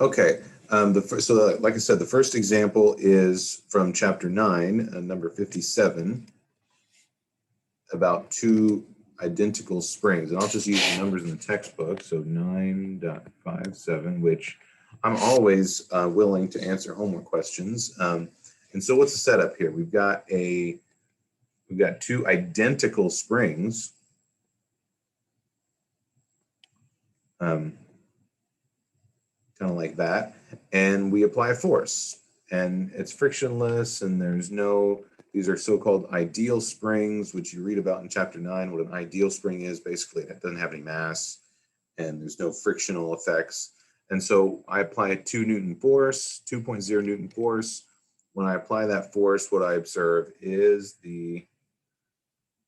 Okay, like I said, the first example is from chapter 9, number 57, about two identical springs. And I'll just use the numbers in the textbook. So 9.57, which I'm always willing to answer homework questions. And so what's the setup here? We've got two identical springs. Kind of like that, and we apply a force, and it's frictionless, and these are so-called ideal springs, which you read about in chapter 9. What an ideal spring is, basically it doesn't have any mass and there's no frictional effects. And so I apply a 2 Newton force, 2.0 Newton force. When I apply that force, what I observe is the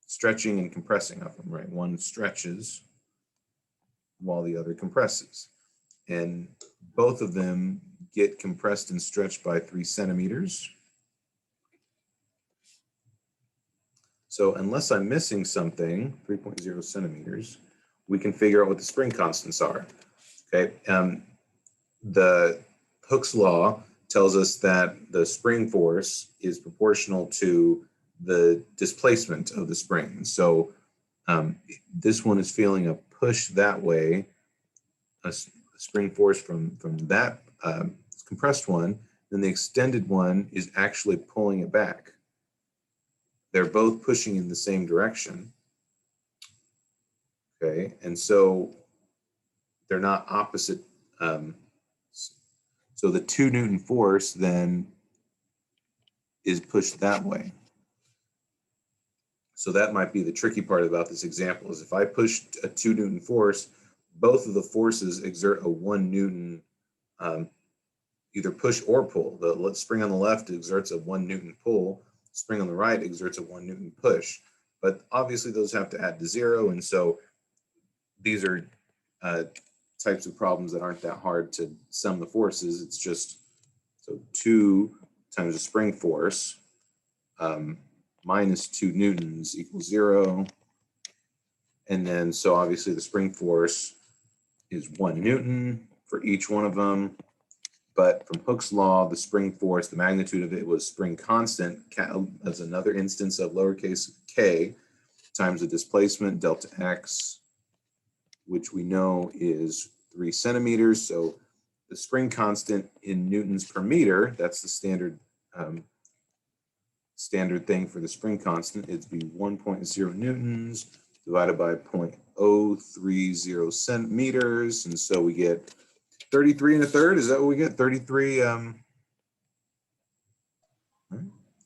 stretching and compressing of them, right? One stretches while the other compresses. And both of them get compressed and stretched by 3 centimeters. So unless I'm missing something, 3.0 centimeters, we can figure out what the spring constants are. Okay, the Hooke's law tells us that the spring force is proportional to the displacement of the spring. So this one is feeling a push that way, a spring force from that compressed one, then the extended one is actually pulling it back. They're both pushing in the same direction. Okay, and so they're not opposite. So the 2 Newton force then is pushed that way. So that might be the tricky part about this example, is if I push a 2 Newton force, both of the forces exert a 1 Newton either push or pull. The spring on the left exerts a 1 Newton pull, spring on the right exerts a 1 Newton push. But obviously those have to add to 0, and so these are types of problems that aren't that hard to sum the forces. It's just, so 2 times the spring force minus 2 newtons equals 0. And then, so obviously the spring force is 1 Newton for each one of them. But from Hooke's law, the spring force, the magnitude of it was spring constant, as another instance of lowercase k, times the displacement, delta x, which we know is 3 centimeters. So the spring constant in newtons per meter, that's the standard thing for the spring constant, it'd be 1.0 newtons divided by 0.030 centimeters. And so we get 33 1/3. Is that what we get? 33,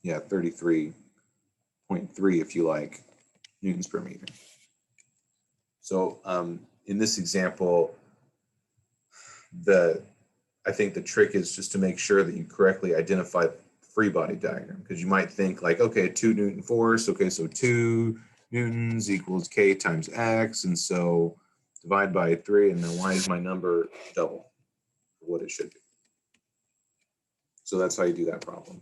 yeah, 33.3 if you like, newtons per meter. So in this example, I think the trick is just to make sure that you correctly identify the free body diagram, because you might think like, okay, 2 Newton force, okay, so 2 newtons equals k times x, and so divide by 3, and then why is my number double what it should be? So that's how you do that problem.